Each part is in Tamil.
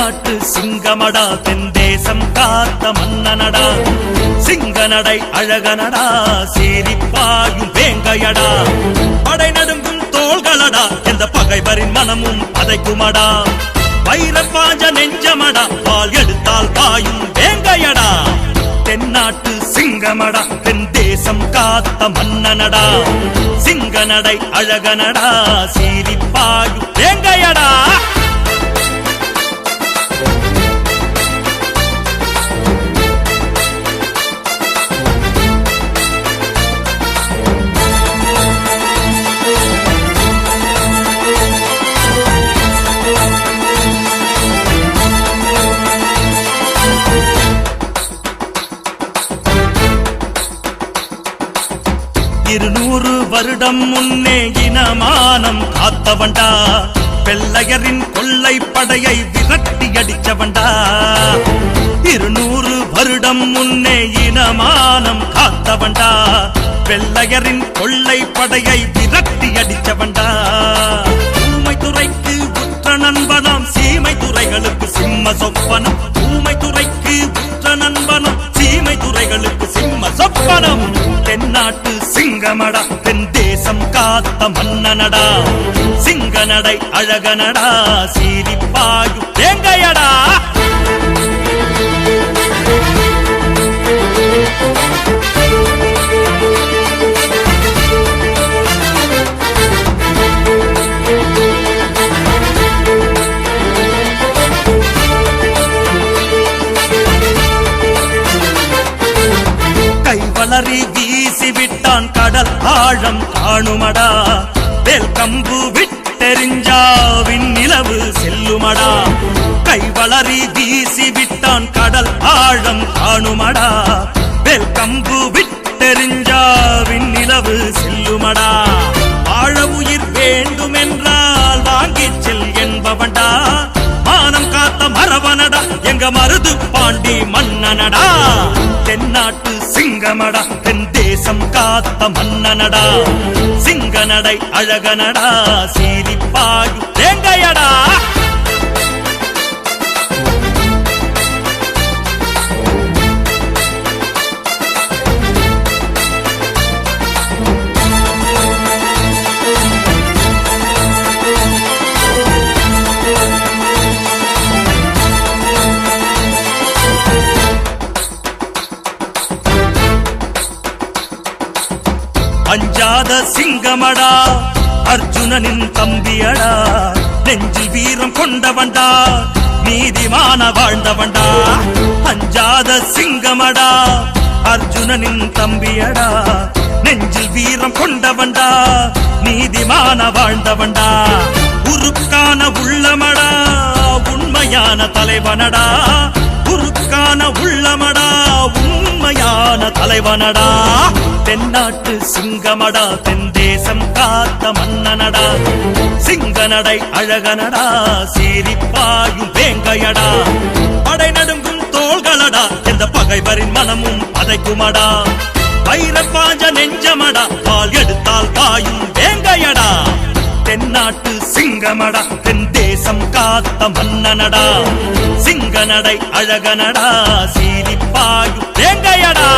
தென்னாட்டு சிங்கமடா தென் தேசம் காத்த மன்னனடா சிங்கநடை அழகனடா சீரிப்பாயும் வேங்கையடா படை நடுங்கும் தோள்களடா எந்த பகைவரின் மனமும் பதைக்குமடா வைரப்பாஞ்ச நெஞ்சமடா பால் எடுத்தால் பாயும் வேங்கையடா தென்னாட்டு சிங்கமடா தென் தேசம் காத்த மன்னனடா சிங்கநடை அழகனடா சீரிப்பாயும் வேங்கையடா வருடம் முன்னே இனமானம் காத்தவண்டா வெள்ளையரின் கொள்ளை படையை விரட்டி அடிச்சவண்டா 200 வருடம் முன்னே இனமானம் காத்தவண்டா வெள்ளையரின் கொள்ளை படையை விரட்டி அடிச்சவண்டா ஊமை துறைக்கு உற்ற நண்பனாம் சீமை துறைகளுக்கு சிம்ம சொப்பனம் ஊமை துறைக்கு உற்ற நண்பனம் சீமை துறைகளுக்கு சிம்ம சொப்பனம் தென்னாட்டு சிங்கமடா தென் தேசம் காத்த மன்னனடா சிங்கநடை அழகனடா சீரிப்பாயும் வேங்கையடா கைவளரி வீசி விட்டான் கடல் ஆழம் காணுமடா வேல் கம்பு விட்டெறிஞ்சாவின் நிலவு செல்லுமடா கைவளரி வீசி விட்டான் கடல் ஆழம் காணுமடா வேல் கம்பு விட்டெறிஞ்சாவின் நிலவு செல்லுமடா வாழ உயிர் வேண்டுமென்றால் வாங்கிச் செல் என்பவன்டா மானம் காத்த மரவனடா எங்க மருது பாண்டி மன்னனடா தென்னாட்டு சிங்கமடா தென் தேசம் காத்த மன்னனடா சிங்கநடை அழகனடா சீரிப்பாயும் வேங்கையடா அஞ்சாத சிங்கமடா அர்ஜுனனின் தம்பியடா நெஞ்சில் வீரம் கொண்டவண்டா நீதிமான வாழ்ந்தவண்டா அஞ்சாத சிங்கமடா அர்ஜுனனின் தம்பியடா நெஞ்சில் வீரம் கொண்டவண்டா நீதிமான வாழ்ந்தவண்டா உருக்கான உள்ளமடா உண்மையான தலைவனடா உருக்கான உள்ளமடா உண்மையான தலைவனடா தென்னாட்டு சிங்கமடா தென் தேசம் காத்த மன்னனடா சிங்கநடை அழகனடா சீரிப்பாயும் வேங்கையடா படை நடுங்கும் தோள்களடா எந்த பகைவரின் மனமும் பதைக்குமடா வைரப்பாஞ்ச நெஞ்சமடா பால் எடுத்தால் பாயும் வேங்கையடா தென்னாட்டு சிங்கமடா தென் தேசம் காத்த மன்னனடா சிங்கநடை அழகனடா சீரிப்பாயும் வேங்கையடா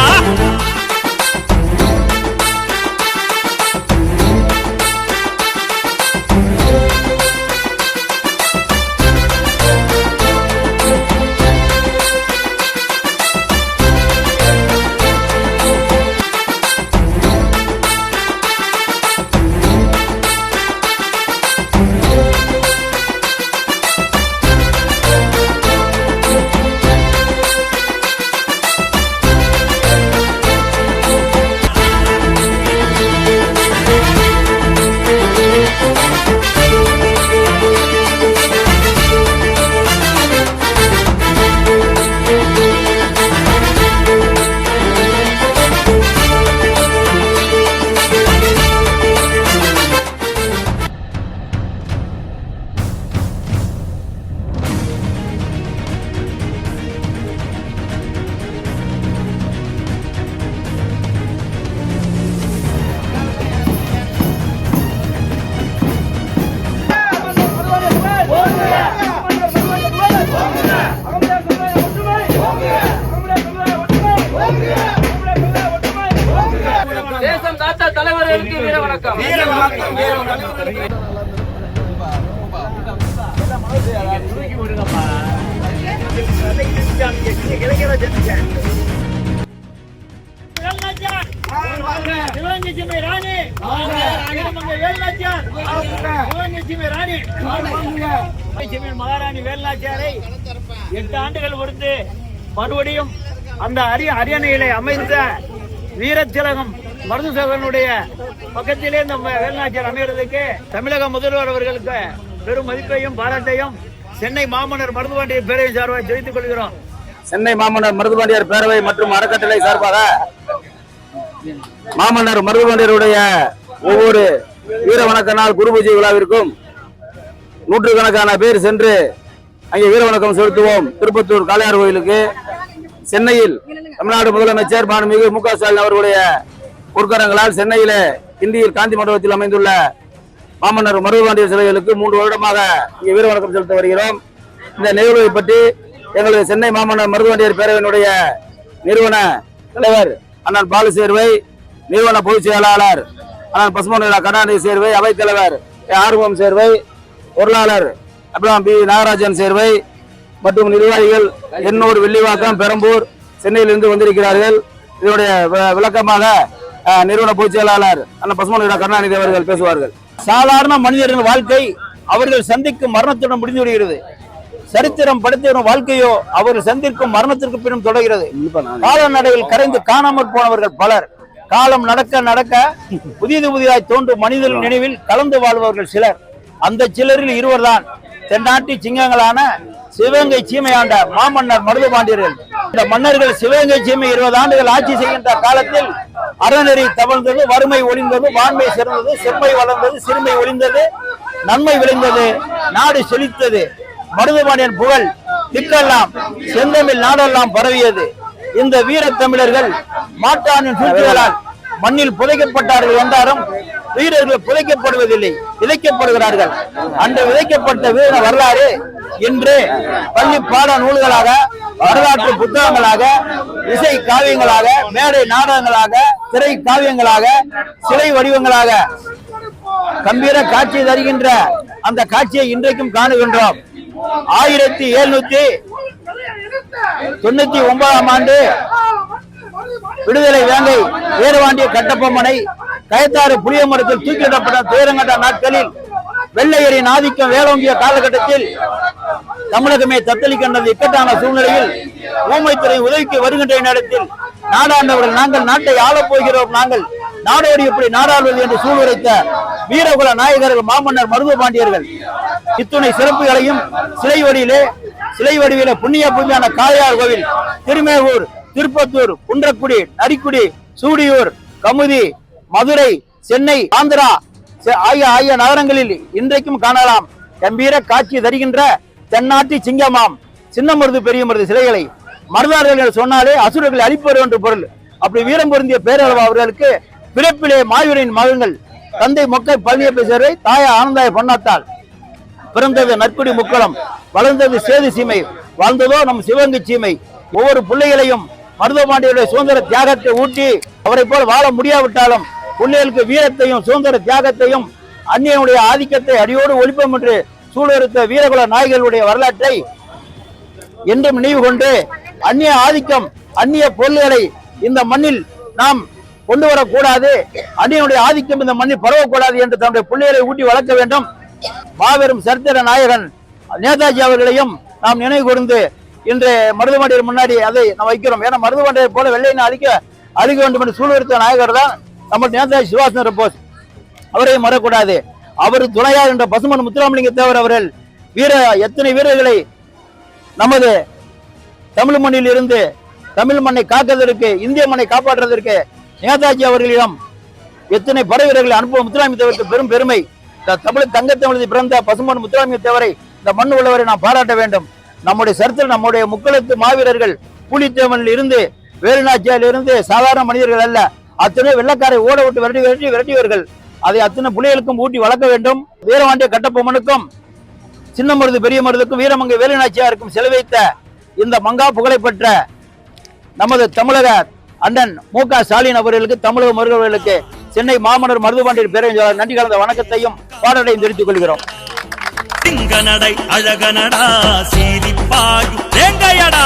அவர்களுக்கு வீர வணக்கம். சிவகங்கை ராணி மகாராணி வேலுநாச்சியாரை 8 ஆண்டுகள் பொறுத்து மறுபடியும் அந்த அரியணையிலே அமைந்த வீரத்திலகம் மருதுசகனுடைய பக்கத்திலே இந்த வேலுநாச்சியார் அமைகிறதுக்கு தமிழக முதல்வர் அவர்களுக்கு பெரும் மதிப்பையும் பாராட்டையும் சென்னை மாமன்னர் மருதுபாண்டியர் பேரவை சார்பாக தெரிவித்துக் கொள்கிறோம். சென்னை மாமன்னர் மருதுபாண்டியர் பேரவை மற்றும் அறக்கட்டளை சார்பாக மாமன்னர் மருதுபாண்டியருடைய ஒவ்வொரு வீர வணக்க நாள் குரு பூஜை விழாவிற்கும் நூற்றுக்கணக்கான பேர் சென்று அங்கே வீர வணக்கம் செலுத்துவோம். திருப்பத்தூர் காளையார் கோயிலுக்கு சென்னையில் தமிழ்நாடு முதலமைச்சர் மாண்புமிகு மு க ஸ்டாலின் அவர்களுடைய பொற்கரங்களால் சென்னையில இந்தியில் காந்தி மண்டபத்தில் அமைந்துள்ள மாமன்னர் மருதுபாண்டியர் சிலைகளுக்கு 3 வருடமாக இங்கே வீர வணக்கம் செலுத்த வருகிறோம். இந்த நிகழ்வை பற்றி எங்களது சென்னை மாமன்னர் மருதுபாண்டியர் பேரவையினுடைய நிறுவன தலைவர் அண்ணன் பாலு சேர்வை, நிறுவன பொதுச் செயலாளர் அண்ணன் பசுமன் கருணாநிதி சேர்வை, அவைத்தலைவர் ஆர்வம் சேர்வை, பொருளாளர் அப்துல் பி நாகராஜன் சேர்வை மற்றும் நிர்வாகிகள் எண்ணூர், வில்லிவாக்கம், பெரம்பூர், சென்னையிலிருந்து வந்திருக்கிறார்கள். இதனுடைய விளக்கமாக நிறுவன பொதுச் செயலாளர் அண்ணன் பசுமன் கருணாநிதி அவர்கள் பேசுவார்கள். சாதாரண மனிதர்கள் வாழ்க்கை அவர்கள் சந்திக்கும் மரணத்துடன் முடிந்து விடுகிறது. சரித்திரம் படைத்தவரும் வாழ்க்கையோ அவர்கள் சந்திக்கும் மரணத்திற்கு பின்னும் தொடர்கிறது. காலநடையில் கரைந்து காணாமல் போனவர்கள் பலர். காலம் நடக்க நடக்க புதியதாய் தோன்றும் மனிதர்கள் நினைவில் கலந்து வாழ்பவர்கள் சிலர். அந்த சிலரில் இருவர் தான் தென்னாட்டி சிங்கங்களான சிவகங்கை சீமையாண்ட மாமன்னர் மருதுபாண்டியர்கள். இந்த மன்னர்கள் சிவகங்கை சீமை 20 ஆண்டுகள் ஆட்சி செய்கின்ற காலத்தில் அறநெறி தவழ்ந்தது, வறுமை ஒளிந்தது, வான்மை சிறந்தது, செம்மை வளர்ந்தது, சிறுமை ஒளிந்தது, நன்மை விளைந்தது, நாடு செழித்தது. மருதுபாண்டியன் புகழ் திக்கெல்லாம் செந்தமிழ் நாடெல்லாம் பரவியது. இந்த வீர தமிழர்கள் மாற்றானின் சூழ்ச்சிகளால் மண்ணில் புதைக்கப்பட்டார்கள் என்றாலும் வீரர்கள் புதைக்கப்படுவதில்லை, விதைக்கப்படுகிறார்கள். அன்று விதைக்கப்பட்ட வீர வரலாறு இன்று பள்ளி பாட நூல்களாக, வரலாற்று புத்தகங்களாக, இசை காவியங்களாக, மேடை நாடகங்களாக, திரை காவியங்களாக, சிலை வடிவங்களாக கம்பீர காட்சி தருகின்ற அந்த காட்சியை இன்றைக்கும் காணுகின்றோம். 1799ஆம் ஆண்டு விடுதலை வேங்கை வீரபாண்டிய கட்டபொம்மனை கயத்தாறு புளிய மரத்தில் தூக்கிலிடப்பட்ட துயரங்கட்ட நாட்களில் வெள்ளையரின் ஆதிக்கம் வேலோங்கிய காலகட்டத்தில் தமிழகமே தத்தளிக்கின்றது. இக்கட்டான சூழ்நிலையில் ஊமைத்துறை உதவிக்கு வருகின்ற நேரத்தில் நாடாண்டவர்கள் நாங்கள் நாட்டை ஆளப் போகிறோம், நாங்கள் நாடோடி எப்படி நாடாளுவது என்று சூழ்நிலைத்த வீரகுல நாயகர்கள் மாமன்னர் மருதுபாண்டியர்கள் இத்துணை சிறப்புகளையும் சிலை வடிவிலே புண்ணிய பூமியான காளையார் கோவில், திருமேகூர், திருப்பத்தூர், குன்றக்குடி, நரிக்குடி, சூடியூர், கமுதி, மதுரை, சென்னை, ஆந்திரா ஆகிய நகரங்களில் இன்றைக்கும் காணலாம். கம்பீர காட்சி தருகின்ற தென்னாட்டி சிங்கமாம் சின்ன மருது பெரிய மருது சிலைகளை மருதார்கள் சொன்னாலே அசுரர்களை அழிப்பவர் என்று பொருள். அப்படி வீரம் பொருந்திய பேரளவு அவர்களுக்கு பிறப்பிலே மாயூரின் மகன்கள் தந்தை மொக்கை பழனியப்ப சேர்வை, தாயா ஆனந்தாய பொன்னாத்தாள். பிறந்தது நற்குடி முக்களம், வளர்ந்தது சேது சீமை, வாழ்ந்ததோ நம் சிவகங்கை சீமை. ஒவ்வொரு பிள்ளைகளையும் மருதுபாண்டியருடைய சுதந்திர தியாகத்தை ஊட்டி அவரை போல் வாழ முடியாவிட்டாலும் பிள்ளைகளுக்கு வீரத்தையும் சுதந்திர தியாகத்தையும் அந்நியனுடைய ஆதிக்கத்தை அடியோடு ஒழிப்போம் என்று சூழறுத்த வீரகுல நாயகர்களுடைய வரலாற்றை என்றும் நினைவு கொண்டு அந்நிய ஆதிக்கம், அந்நிய பொருள்களை இந்த மண்ணில் நாம் கொண்டு வரக்கூடாது, அந்நியனுடைய ஆதிக்கம் இந்த மண்ணில் பரவக்கூடாது என்று தன்னுடைய பிள்ளைகளை ஊட்டி வளர்க்க வேண்டும். மாபெரும் சரித்திர நாயகன் நேதாஜி அவர்களையும் நாம் நினைவு கூர்ந்து இன்று மருதுபாண்டியர் முன்னாடி அதை நாம் வைக்கிறோம். ஏன்னா மருதுபாண்டியர் போல வெள்ளையினை அழிக்க வேண்டும் என்று சூழ்நிறுத்த நாயகர் தான் நம்ம நேதாஜி சுபாஷ் சந்திர போஸ். அவரையும் மறக்கூடாது. அவர் துணையார் என்ற பசுமன் முத்துராமலிங்க தேவர் அவர்கள் எத்தனை வீரர்களை நமது தமிழ் மண்ணில் இருந்து தமிழ் மண்ணை காக்குவதற்கு, இந்திய மண்ணை காப்பாற்றுவதற்கு நேதாஜி அவர்களிடம் எத்தனை படை வீரர்களை அனுப்பும் முத்துராமலிங்க தேவருக்கு பெரும் பெருமை. தமிழ் தங்கத்தமிழ் பிறந்த பசுமன் முத்துராமலிங்க தேவரை, இந்த மண் உள்ளவரை நாம் பாராட்ட வேண்டும். நம்முடைய சரித்திரம், நம்முடைய முக்களத்து மாவீரர்கள் பூலித்தேவனில் இருந்து, வேலுநாச்சியாரில் இருந்து சாதாரண மனிதர்கள் அல்ல. அத்தனை வெள்ளக்காரை ஓட விட்டு விரட்டியவர்கள். அதை அத்தனை புலிகளுக்கும் ஊட்டி வளர்க்க வேண்டும். வீரபாண்டிய கட்டபொம்மனுக்கும் சின்ன மருது பெரிய மருதுக்கும் வீரமங்கை வேலுநாச்சியாருக்கும் செலவைத்த இந்த மங்கா புகழை பெற்ற நமது தமிழக அண்ணன் மு க ஸ்டாலின் அவர்களுக்கு, தமிழக மருத்துவர்களுக்கு சென்னை மாமன்னர் மருதுபாண்டியர் பேரவையாளர் நன்றி கலந்த வணக்கத்தையும் பாடலையும் தெரிவித்துக் கொள்கிறோம். சிங்க நடை அழகனடா சீரிப்பாயும் வேங்கையடா